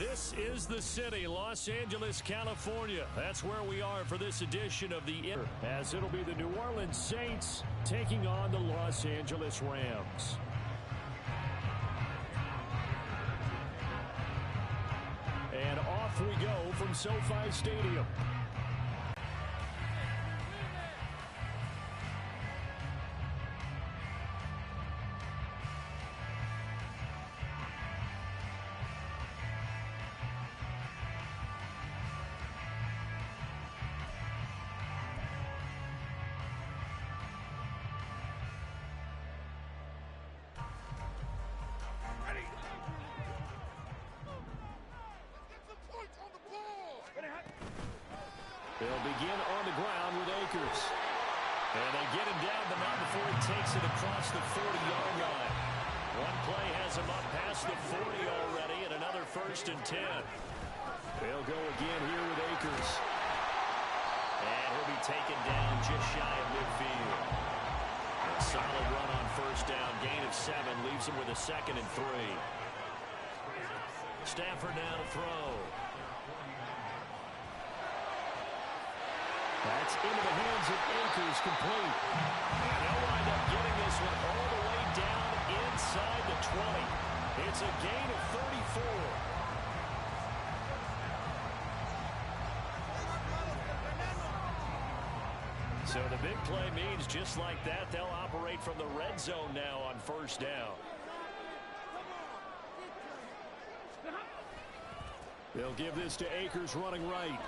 This is the city, Los Angeles, California. That's where we are for this edition of the as it'll be the New Orleans Saints taking on the Los Angeles Rams. And off we go from SoFi Stadium. They'll begin on the ground with Akers. And they get him down, but not before he takes it across the 40-yard line. One play has him up past the 40 already, and another 1st and 10. They'll go again here with Akers. And he'll be taken down just shy of midfield. A solid run on 1st down. Gain of 7 leaves him with a 2nd and 3. Stafford now to throw. That's into the hands of Akers, complete. And they'll wind up getting this one all the way down inside the 20. It's a gain of 34. So the big play means just like that, they'll operate from the red zone now on 1st down. They'll give this to Akers running right.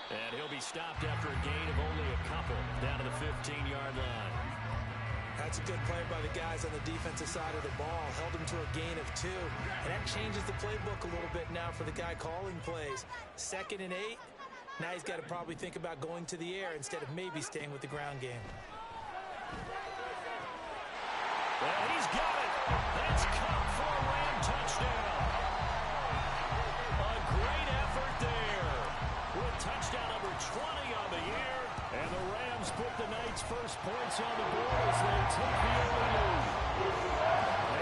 And he'll be stopped after a gain of only a couple down to the 15-yard line. That's a good play by the guys on the defensive side of the ball. Held him to a gain of 2. And that changes the playbook a little bit now for the guy calling plays. 2nd and 8. Now he's got to probably think about going to the air instead of maybe staying with the ground game. Well, he's got it. That's Kupp for a Ram touchdown. A great effort there. With touchdown number 20 on the year. And the Rams put the night's first points on the board as they take the early lead.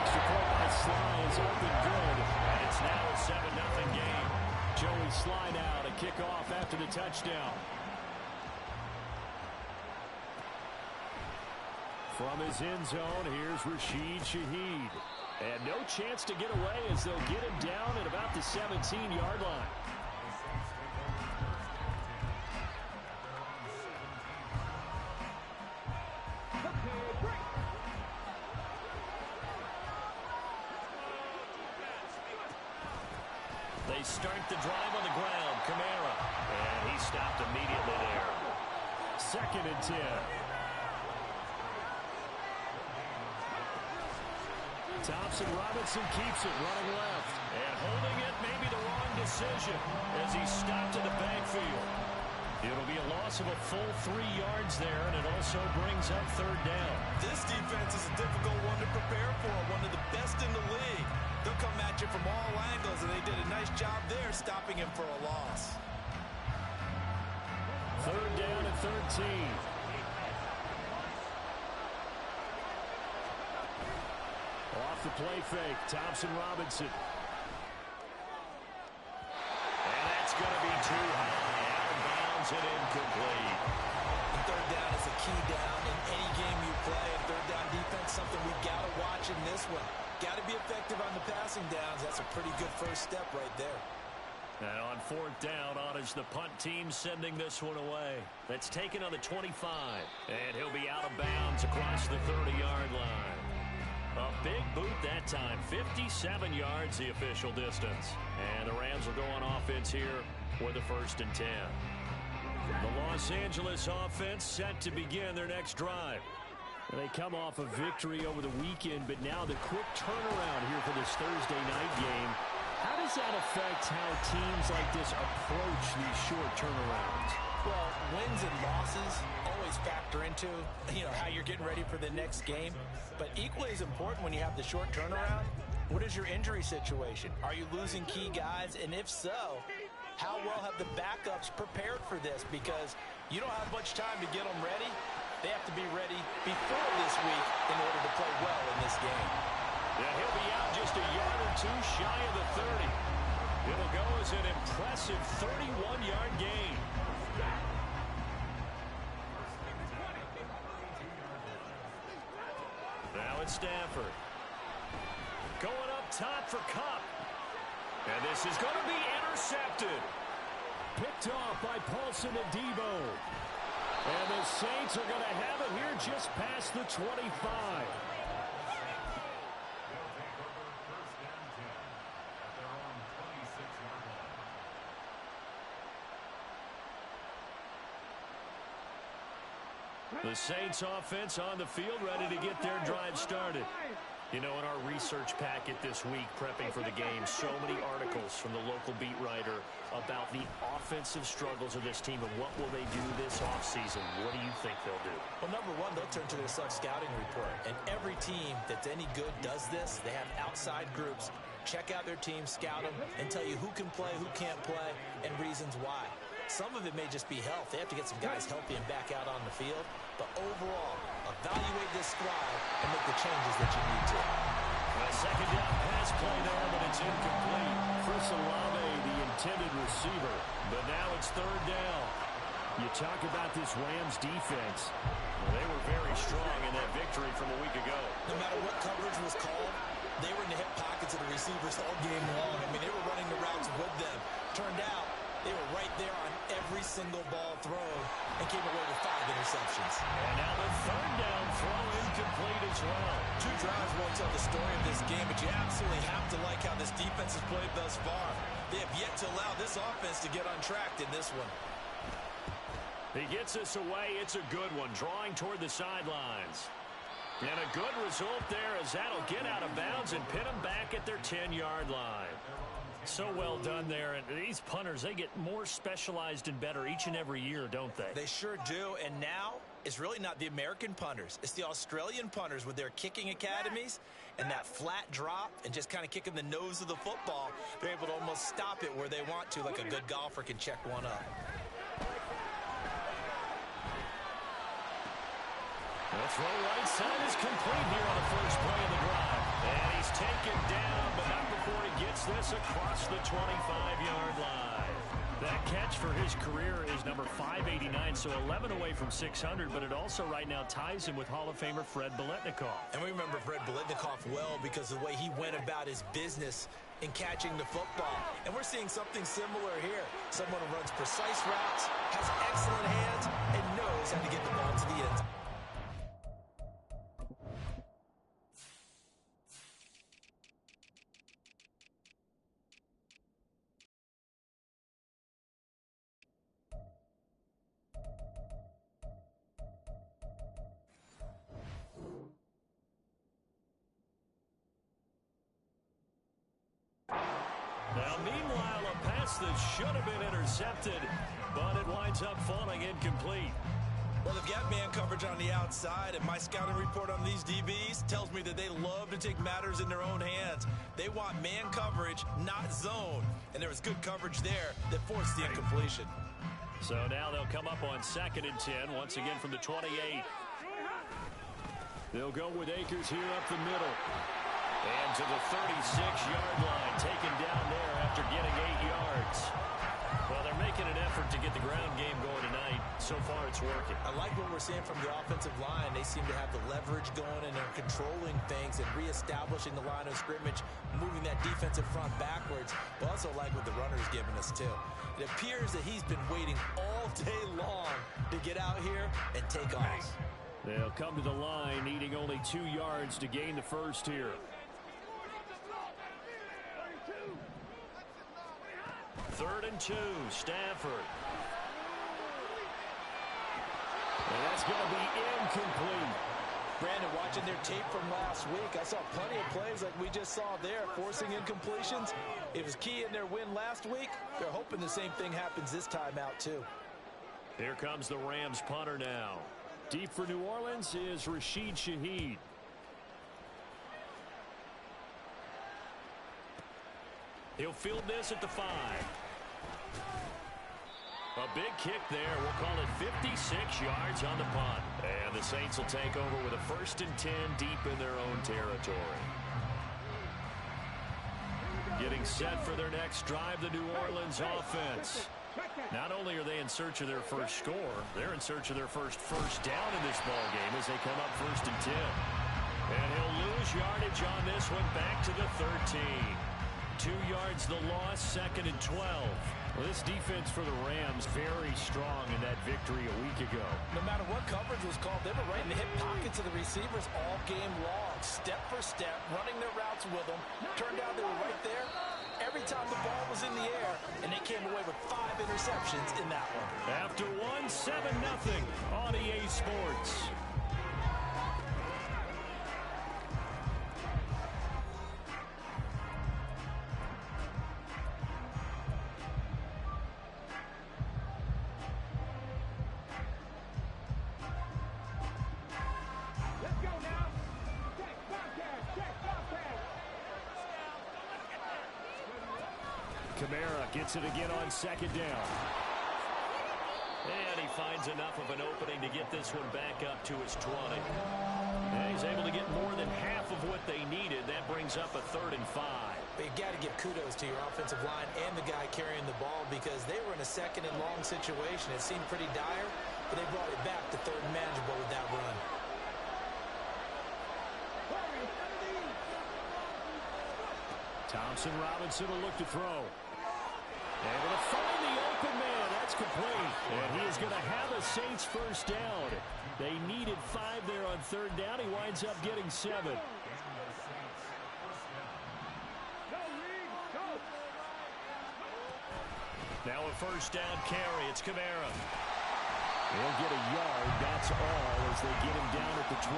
Extra point by Sly is up and good. And it's now a 7-0 game. Joey Sly now to kick off after the touchdown. From his end zone, here's Rashid Shaheed. And no chance to get away as they'll get him down at about the 17-yard line. They start the drive on the ground. Kamara. And he stopped immediately there. 2nd and 10. Thompson-Robinson keeps it running left. And holding it may be the wrong decision as he stopped in the backfield. It'll be a loss of a full 3 yards there, and it also brings up 3rd down. This defense is a difficult one to prepare for, one of the best in the league. They'll come at you from all angles, and they did a nice job there stopping him for a loss. 3rd down and 13. Off the play fake, Thompson-Robinson. And that's going to be too high. Out of bounds and incomplete. And 3rd down is a key down in any game you play. And 3rd down defense, something we got to watch in this one. Got to be effective on the passing downs. That's a pretty good first step right there. And on 4th down, on is the punt team sending this one away. That's taken on the 25. And he'll be out of bounds across the 30-yard line. A big boot that time. 57 yards the official distance. And the Rams will go on offense here with a 1st and 10. The Los Angeles offense set to begin their next drive. They come off a victory over the weekend, but now the quick turnaround here for this Thursday night game. How does that affect how teams like this approach these short turnarounds? Well, wins and losses always factor into, how you're getting ready for the next game. But equally as important when you have the short turnaround, what is your injury situation? Are you losing key guys? And if so, how well have the backups prepared for this? Because you don't have much time to get them ready. They have to be ready before this week in order to play well in this game. Yeah, he'll be out just a yard or two shy of the 30. It'll go as an impressive 31-yard gain. Now it's Stafford. Going up top for Kupp. And this is going to be intercepted. Picked off by Paulson Adebo. And the Saints are going to have it here just past the 25. The Saints offense on the field, ready to get their drive started. You know, in our research packet this week, prepping for the game, so many articles from the local beat writer about the offensive struggles of this team and what will they do this offseason. What do you think they'll do? Well, number one, they'll turn to their scouting report. And every team that's any good does this. They have outside groups. Check out their team, scout them, and tell you who can play, who can't play, and reasons why. Some of it may just be health. They have to get some guys healthy and back out on the field. But overall, evaluate this squad and make the changes that you need to. A second down pass play there, but it's incomplete. Chris Olave, the intended receiver. But now it's third down. You talk about this Rams defense. Well, they were very strong in that victory from a week ago. No matter what coverage was called, they were in the hip pockets of the receivers all game long. I mean, they were running the routes with them. Turned out, they were right there on every single ball thrown and came away with 5 interceptions. And now the third down throw incomplete as well. 2 drives won't tell the story of this game, but you absolutely have to like how this defense has played thus far. They have yet to allow this offense to get untracked in this one. He gets us away. It's a good one, drawing toward the sidelines. And a good result there as that'll get out of bounds and pin them back at their 10-yard line. So well done there. And these punters, they get more specialized and better each and every year, don't they? They sure do. And now it's really not the American punters. It's the Australian punters with their kicking academies and that flat drop and just kind of kicking the nose of the football. They're able to almost stop it where they want to, like a good golfer can check one up. The throw right side is complete here on the first play of the drive. And he's taken down, but not before he gets this across the 25-yard line. That catch for his career is number 589, so 11 away from 600, but it also right now ties him with Hall of Famer Fred Biletnikoff. And we remember Fred Biletnikoff well because of the way he went about his business in catching the football. And we're seeing something similar here. Someone who runs precise routes, has excellent hands, and knows how to get the ball to the end zone. Now, meanwhile, a pass that should have been intercepted, but it winds up falling incomplete. Well, they've got man coverage on the outside, and my scouting report on these DBs tells me that they love to take matters in their own hands. They want man coverage, not zone. And there was good coverage there that forced the incompletion. So now they'll come up on 2nd and 10, once again from the 28. They'll go with Akers here up the middle. And to the 36-yard line, taken down there after getting 8 yards. Well, they're making an effort to get the ground game going tonight. So far, it's working. I like what we're seeing from the offensive line. They seem to have the leverage going, and they're controlling things and reestablishing the line of scrimmage, moving that defensive front backwards. But also like what the runner's giving us, too. It appears that he's been waiting all day long to get out here and take off. They'll come to the line, needing only 2 yards to gain the first here. 3rd and 2, Stafford. And that's going to be incomplete. Brandon, watching their tape from last week, I saw plenty of plays like we just saw there, forcing incompletions. It was key in their win last week. They're hoping the same thing happens this time out, too. Here comes the Rams punter now. Deep for New Orleans is Rashid Shaheed. He'll field this at the 5. A big kick there. We'll call it 56 yards on the punt. And the Saints will take over with a 1st and 10 deep in their own territory. Getting Set for their next drive, the New Orleans offense. Not only are they in search of their first score, they're in search of their first down in this ball game as they come up 1st and 10. And he'll lose yardage on this one, back to the 13. 2 yards the loss, 2nd and 12. Well, this defense for the Rams very strong in that victory a week ago. No matter what coverage was called, they were right in the hip pockets of the receivers all game long, step for step, running their routes with them. Turned out they were right there every time the ball was in the air, and they came away with 5 interceptions in that one. After 7-0 on EA Sports. Kamara gets it again on 2nd down. And he finds enough of an opening to get this one back up to his 20. And he's able to get more than half of what they needed. That brings up a 3rd and 5. But you got to give kudos to your offensive line and the guy carrying the ball because they were in a 2nd and long situation. It seemed pretty dire, but they brought it back to 3rd and manageable with that run. Thompson Robinson will look to throw. Able to find the open man. That's complete. And he is going to have a Saints first down. They needed 5 there on 3rd down. He winds up getting 7. Now a first down carry. It's Kamara. He'll get a yard. That's all as they get him down at the 28.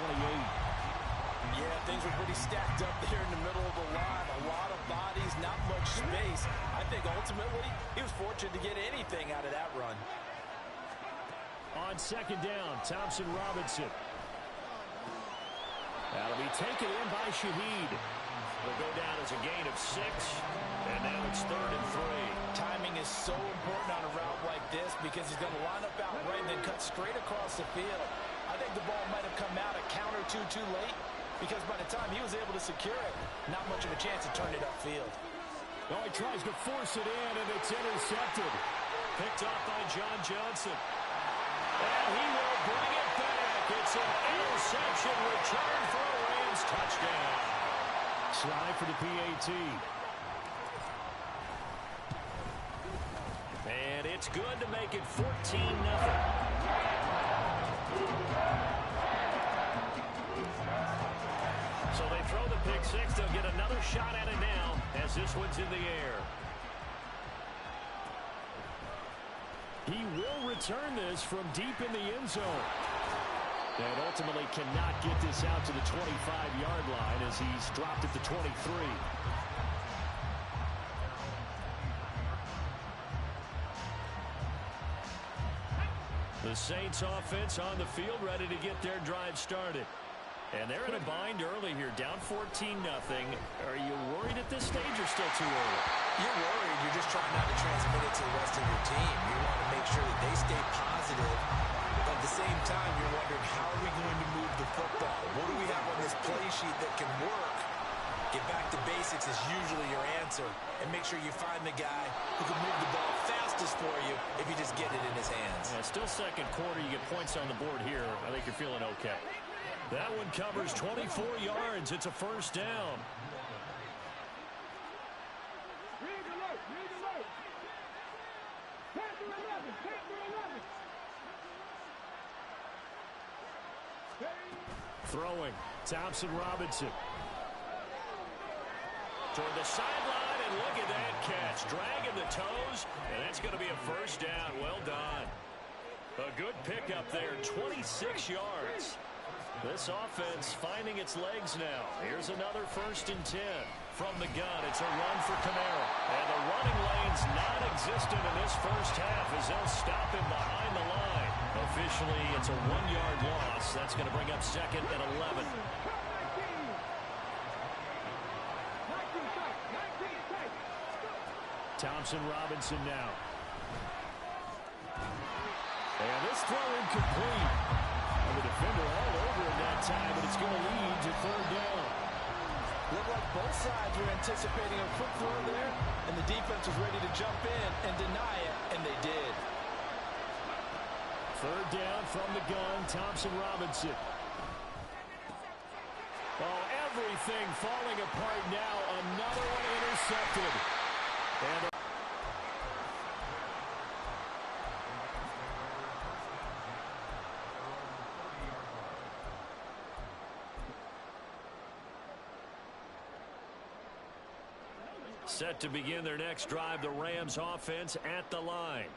Yeah, things were pretty stacked up there in the middle of the line. A lot of bodies, not much space. I think ultimately he was fortunate to get anything out of that run. On 2nd down, Thompson Robinson. That'll be taken in by Shaheed. Will go down as a gain of 6. And now it's 3rd and 3. Timing is so important on a route like this because he's going to line up out right and then cut straight across the field. I think the ball might have come out a count or two too late, because by the time he was able to secure it, not much of a chance to turn it upfield. Oh, he tries to force it in, and it's intercepted. Picked off by John Johnson. And he will bring it back. It's an interception return for a Rams touchdown. Slide for the PAT. And it's good to make it 14-0. So they throw the pick 6. They'll get another shot at it now as this one's in the air. He will return this from deep in the end zone. And ultimately cannot get this out to the 25-yard line as he's dropped at the 23. The Saints offense on the field ready to get their drive started. And they're in a bind early here, down 14-0. Are you worried at this stage or still too early? You're worried. You're just trying not to transmit it to the rest of your team. You want to make sure that they stay positive. But at the same time, you're wondering, how are we going to move the football? What do we have on this play sheet that can work? Get back to basics is usually your answer. And make sure you find the guy who can move the ball fastest for you if you just get it in his hands. Yeah, still 2nd quarter. You get points on the board here. I think you're feeling okay. That one covers 24 yards. It's a first down. Throwing, Thompson Robinson. Toward the sideline, and look at that catch. Dragging the toes, and that's going to be a first down. Well done. A good pickup there, 26 yards. This offense finding its legs now. Here's another 1st and 10. From the gun, it's a run for Kamara. And the running lane's non-existent in this first half as they'll stop him behind the line. Officially, it's a 1-yard loss. That's going to bring up 2nd and 11. Thompson Robinson now. And this throw incomplete. The defender all over him that time, but it's going to lead to 3rd down. Looked like both sides were anticipating a quick throw there, and the defense was ready to jump in and deny it, and they did. Third down from the gun, Thompson Robinson. Oh, everything falling apart now. Another one intercepted. And set to begin their next drive, the Rams offense at the line.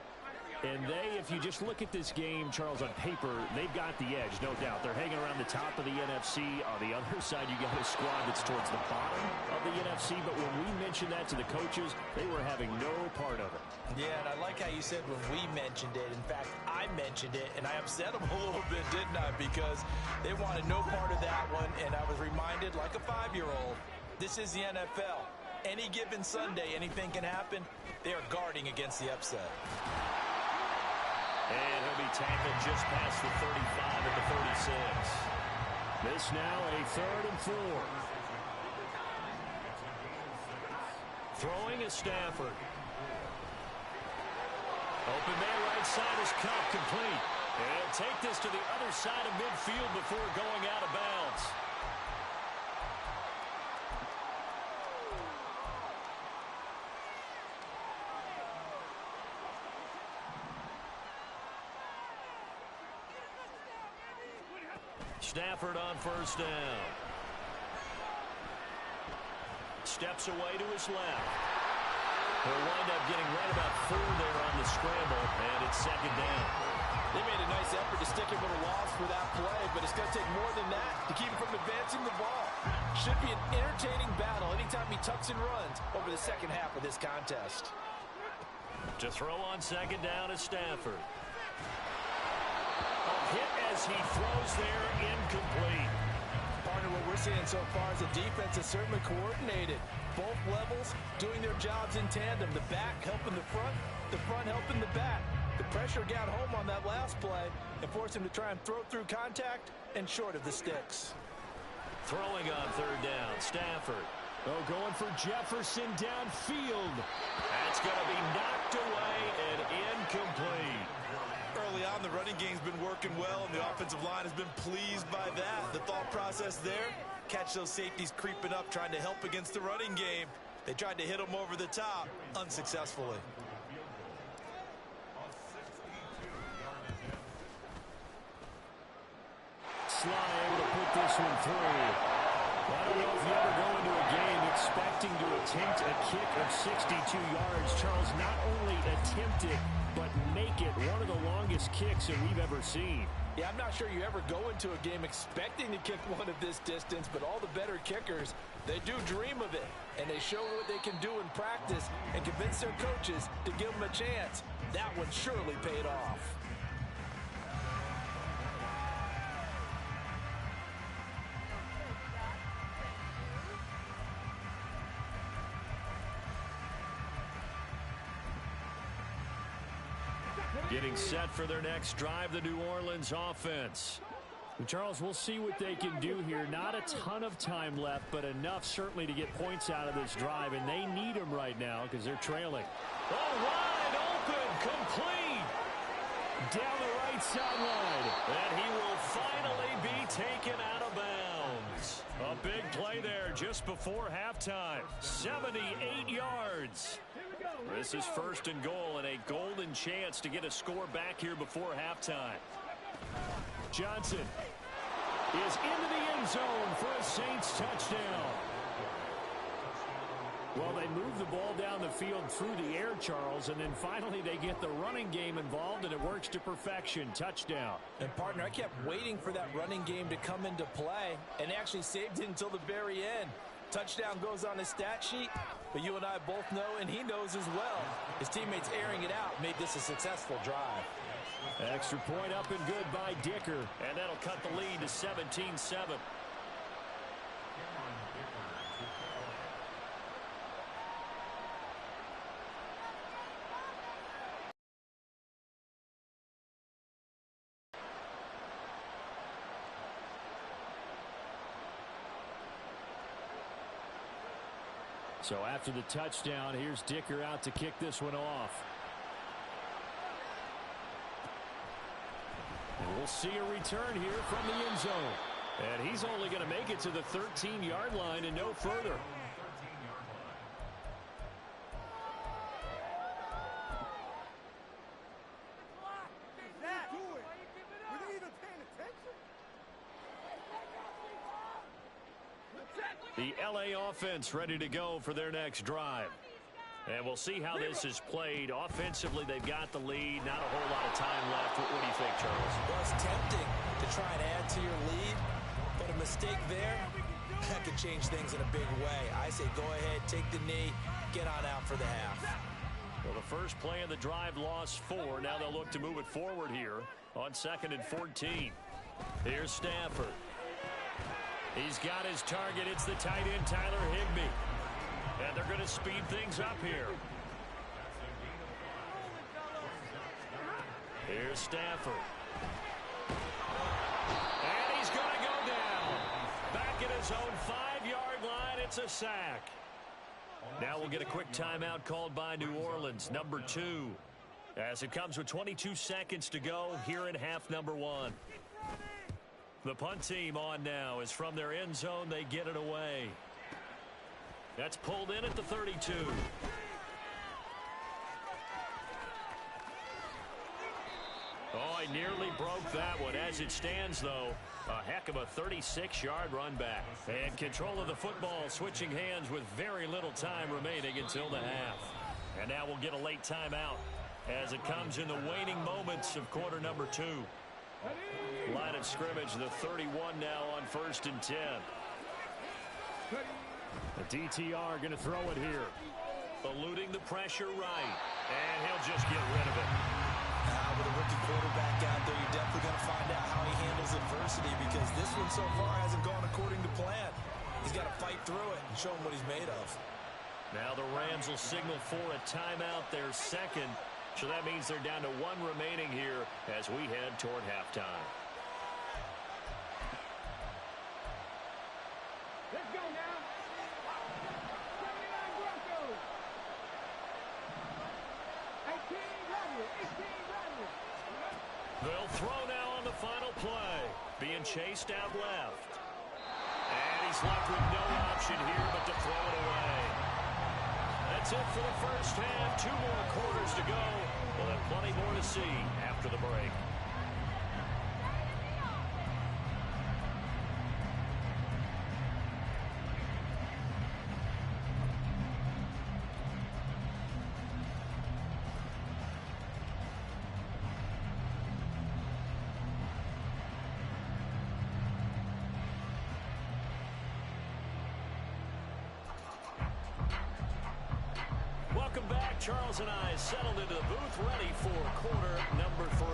And if you just look at this game, Charles, on paper, they've got the edge, no doubt. They're hanging around the top of the NFC. On the other side, you got a squad that's towards the bottom of the NFC. But when we mentioned that to the coaches, they were having no part of it. Yeah, and I like how you said when we mentioned it. In fact, I mentioned it, and I upset them a little bit, didn't I? Because they wanted no part of that one, and I was reminded, like a 5-year-old, this is the NFL. Any given Sunday, anything can happen. They are guarding against the upset. And he'll be tackled just past the 35 at the 36. This now a 3rd and 4. Throwing is Stafford. Open man right side is Kupp, complete. And he'll take this to the other side of midfield before going out of bounds. Stafford on first down. Steps away to his left. He'll wind up getting right about 4 there on the scramble, and it's 2nd down. They made a nice effort to stick him with a loss for that play, but it's going to take more than that to keep him from advancing the ball. Should be an entertaining battle anytime he tucks and runs over the second half of this contest. To throw on 2nd down is Stafford. Hit as he throws there, incomplete. Partner, what we're seeing so far is the defense is certainly coordinated. Both levels doing their jobs in tandem. The back helping the front helping the back. The pressure got home on that last play and forced him to try and throw through contact and short of the sticks. Throwing on 3rd down, Stafford. Oh, going for Jefferson downfield. That's going to be knocked away and incomplete. Early on, the running game's been working well, and the offensive line has been pleased by that. The thought process there, catch those safeties creeping up, trying to help against the running game. They tried to hit them over the top, unsuccessfully. Sly able to put this one through. I don't know if you ever go into a game expecting to attempt a kick of 62 yards. Charles, not only attempt it, but make it one of the longest kicks that we've ever seen. Yeah, I'm not sure you ever go into a game expecting to kick one of this distance, but all the better kickers, they do dream of it, and they show what they can do in practice and convince their coaches to give them a chance. That one surely paid off. Getting set for their next drive, the New Orleans offense. And Charles, we'll see what they can do here. Not a ton of time left, but enough certainly to get points out of this drive, and they need them right now because they're trailing. Oh, wide open, complete. Down the right sideline, and he will finally be taken out of bounds. A big play there just before halftime. 78 yards. This is 1st and goal and a golden chance to get a score back here before halftime. Johnson is into the end zone for a Saints touchdown. Well, they move the ball down the field through the air, Charles, and then finally they get the running game involved, and it works to perfection. Touchdown. And, partner, I kept waiting for that running game to come into play, and actually saved it until the very end. Touchdown goes on his stat sheet, but you and I both know, and he knows as well, his teammates airing it out made this a successful drive. Extra point up and good by Dicker, and that'll cut the lead to 17-7. So after the touchdown, here's Dicker out to kick this one off. And we'll see a return here from the end zone. And he's only going to make it to the 13-yard line and no further. The LA offense ready to go for their next drive. And we'll see how this is played. Offensively, they've got the lead. Not a whole lot of time left. What do you think, Charles? Well, it's tempting to try and add to your lead, but a mistake there, that could change things in a big way. I say go ahead, take the knee, get on out for the half. Well, the first play of the drive lost 4. Now they'll look to move it forward here on 2nd and 14. Here's Stafford. He's got his target. It's the tight end, Tyler Higbee. And they're going to speed things up here. Here's Stafford. And he's going to go down. Back at his own 5-yard line. It's a sack. Now we'll get a quick timeout called by New Orleans, number 2. As it comes with 22 seconds to go here in half number 1. The punt team on now is from their end zone. They get it away. That's pulled in at the 32. Oh, I nearly broke that one. As it stands, though, a heck of a 36-yard run back. And control of the football switching hands with very little time remaining until the half. And now we'll get a late timeout as it comes in the waning moments of quarter number 2. Line of scrimmage, the 31 now on 1st and 10. The DTR going to throw it here. Eluding the pressure right. And he'll just get rid of it. With a rookie quarterback out there, you're definitely going to find out how he handles adversity, because this one so far hasn't gone according to plan. He's got to fight through it and show him what he's made of. Now the Rams will signal for a timeout, their second. So that means they're down to 1 remaining here as we head toward halftime. Let's go now. 79 Broncos. 18 Ravens. They'll throw now on the final play. Being chased out left. And he's left with no option here but to throw it away. That's it for the first half. 2 more quarters to go. We'll have plenty more to see after the break. Welcome back. Charles and I settled into the booth, ready for quarter number 3.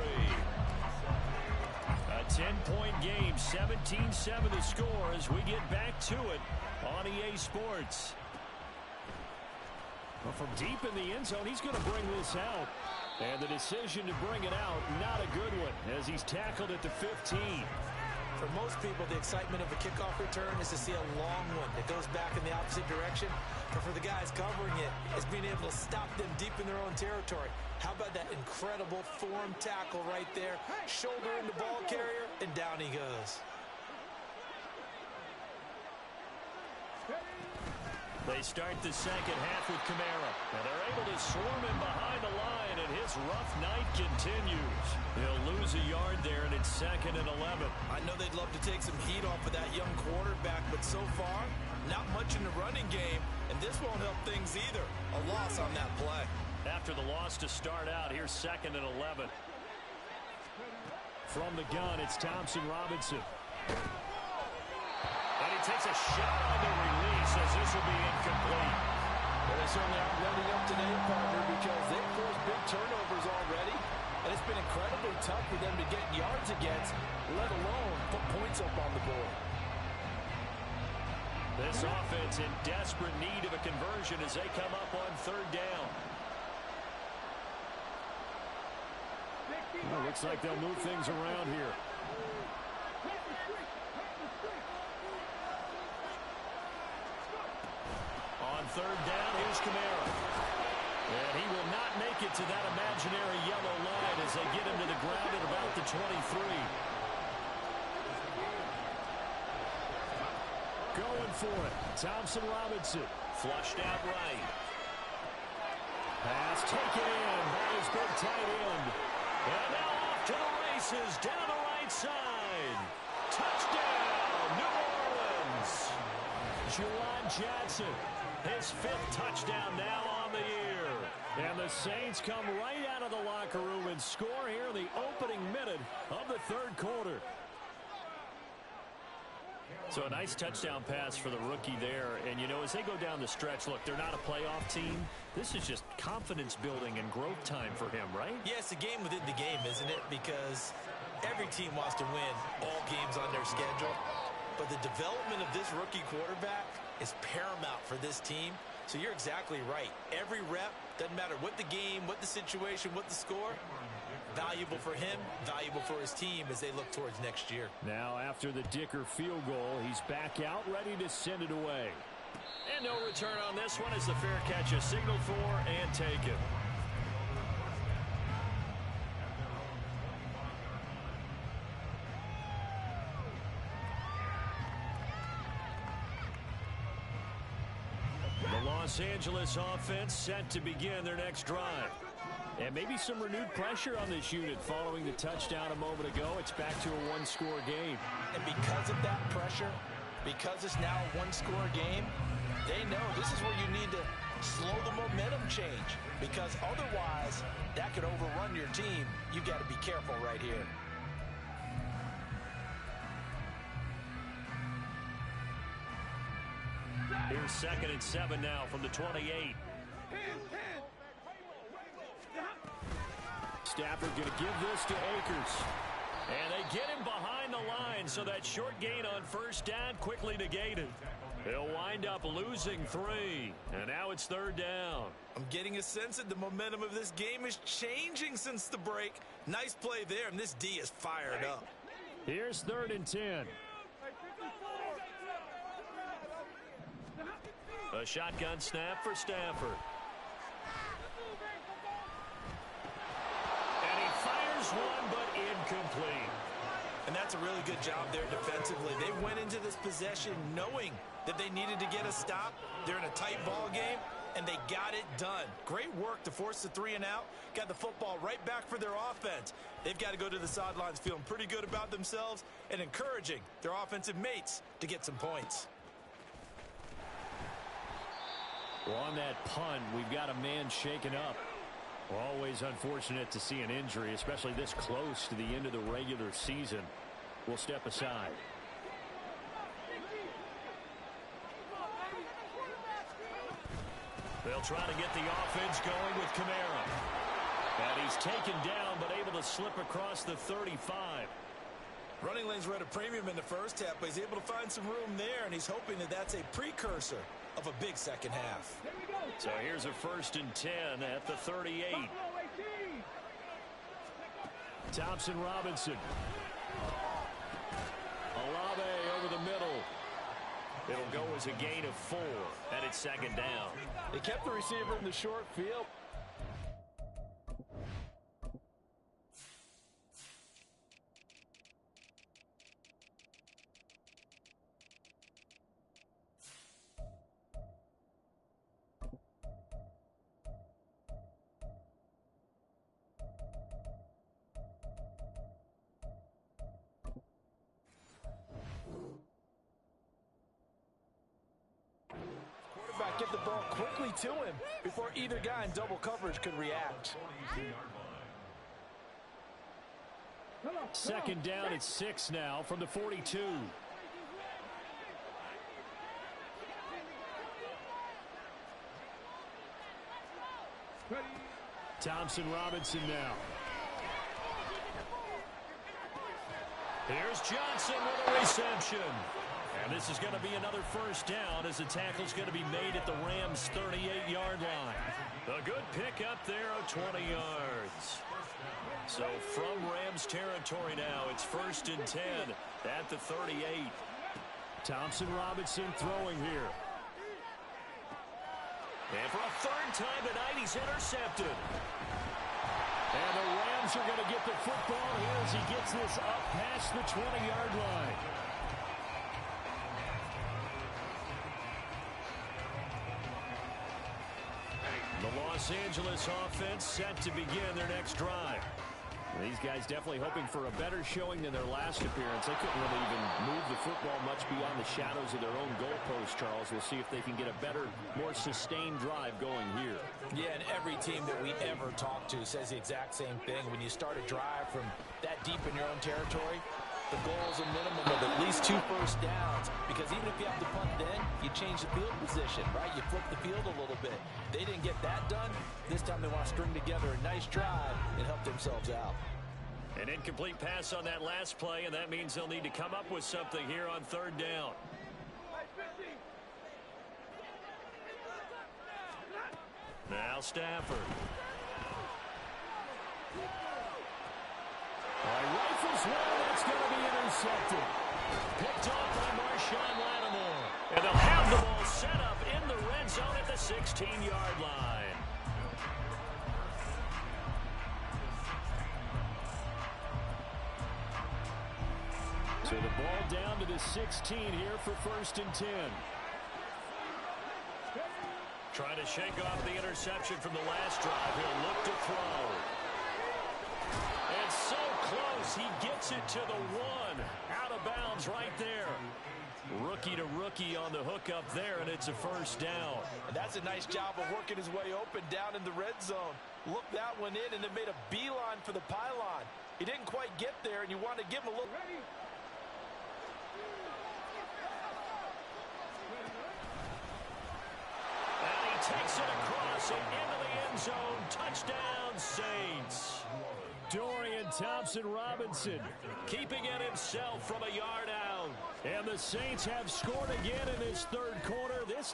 A 10-point game, 17-7 to score as we get back to it on EA Sports. Well, from deep in the end zone, he's going to bring this out. And the decision to bring it out, not a good one, as he's tackled at the 15. For most people, the excitement of a kickoff return is to see a long one that goes back in the opposite direction. But for the guys covering it, it's being able to stop them deep in their own territory. How about that incredible form tackle right there? Shoulder in the ball carrier, and down he goes. They start the second half with Kamara. And they're able to swarm him behind the line, and his rough night continues. He'll lose a yard there, and it's 2nd and 11. I know they'd love to take some heat off of that young quarterback, but so far, not much in the running game, and this won't help things either. A loss on that play. After the loss to start out, here's 2nd and 11. From the gun, it's Thompson Robinson. And he takes a shot on the release as this will be incomplete. Well, they certainly aren't running up today, partner, because they've forced big turnovers already, and it's been incredibly tough for them to get yards against, let alone put points up on the board. This offense in desperate need of a conversion as they come up on 3rd down. Well, looks like they'll move things around here. On third down. Here's Kamara. And he will not make it to that imaginary yellow line as they get him to the ground at about the 23. Going for it. Thompson Robinson. Flushed out right. Pass taken in by his big tight end. And now off to the races down the right side. Touchdown, New Orleans. Juwan Johnson, his 5th touchdown now on the year. And the Saints come right out of the locker room and score here in the opening minute of the third quarter. So a nice touchdown pass for the rookie there. And, you know, as they go down the stretch, look, they're not a playoff team. This is just confidence building and growth time for him, right? Yeah, it's a game within the game, isn't it? Because every team wants to win all games on their schedule. But the development of this rookie quarterback is paramount for this team. So you're exactly right. Every rep, doesn't matter what the game, what the situation, what the score, valuable for him, valuable for his team as they look towards next year. Now after the Dicker field goal, he's back out ready to send it away. And no return on this one as the fair catch is signaled for and taken. The Los Angeles offense set to begin their next drive. And maybe some renewed pressure on this unit following the touchdown a moment ago. It's back to a one-score game. And because of that pressure, because it's now a one-score game, they know this is where you need to slow the momentum change. Because otherwise, that could overrun your team. You've got to be careful right here. Here's 2nd and 7 now from the 28. Stafford going to give this to Akers. And they get him behind the line, so that short gain on first down quickly negated. He'll wind up losing 3. And now it's 3rd down. I'm getting a sense that the momentum of this game is changing since the break. Nice play there, and this D is fired up. Here's 3rd and 10. A shotgun snap for Stafford. And he fires one, but incomplete. And that's a really good job there defensively. They went into this possession knowing that they needed to get a stop. They're in a tight ball game, and they got it done. Great work to force the 3 and out. Got the football right back for their offense. They've got to go to the sidelines feeling pretty good about themselves and encouraging their offensive mates to get some points. Well, on that punt, we've got a man shaken up. Always unfortunate to see an injury, especially this close to the end of the regular season. We'll step aside. They'll try to get the offense going with Kamara. And he's taken down, but able to slip across the 35. Running lanes were at a premium in the first half, but he's able to find some room there, and he's hoping that that's a precursor of a big second half. So here's a 1st and 10 at the 38. Thompson Robinson. Olave over the middle. It'll go as a gain of 4, and it's 2nd down. They kept the receiver in the short field. Get the ball quickly to him before either guy in double coverage could react. 2nd down at 6 now from the 42. Thompson Robinson now. Here's Johnson with a reception. And this is going to be another 1st down as the tackle's going to be made at the Rams' 38-yard line. A good pickup there of 20 yards. So from Rams territory now, it's 1st and 10 at the 38. Thompson Robinson throwing here. And for a third time tonight, he's intercepted. And the Rams are going to get the football here as he gets this up past the 20-yard line. The Los Angeles offense set to begin their next drive. These guys definitely hoping for a better showing than their last appearance. They couldn't really even move the football much beyond the shadows of their own goalpost, Charles. We'll see if they can get a better, more sustained drive going here. Yeah, and every team that we ever talk to says the exact same thing. When you start a drive from that deep in your own territory, the goal is a minimum of at least 2 first downs, because even if you have to punt then, you change the field position, right? You flip the field a little bit. They didn't get that done. This time they want to string together a nice drive and help themselves out. An incomplete pass on that last play, and that means they'll need to come up with something here on third down. Now Stafford. Rifles one, that's going to be intercepted. Picked off by Marshawn Lattimore. And they'll have the ball set up in the red zone at the 16-yard line. So the ball down to the 16 here for 1st and 10. Trying to shake off the interception from the last drive. He'll look to throw. And so close. He gets it to the 1. Out of bounds right there. Rookie to rookie on the hook up there, and it's a first down. And that's a nice job of working his way open down in the red zone. Looked that one in, and it made a beeline for the pylon. He didn't quite get there, and you want to give him a little... And he takes it across and into the end zone. Touchdown, Saints. Dorian Thompson-Robinson Keeping it himself from a yard out. and the Saints have scored again in this third quarter. This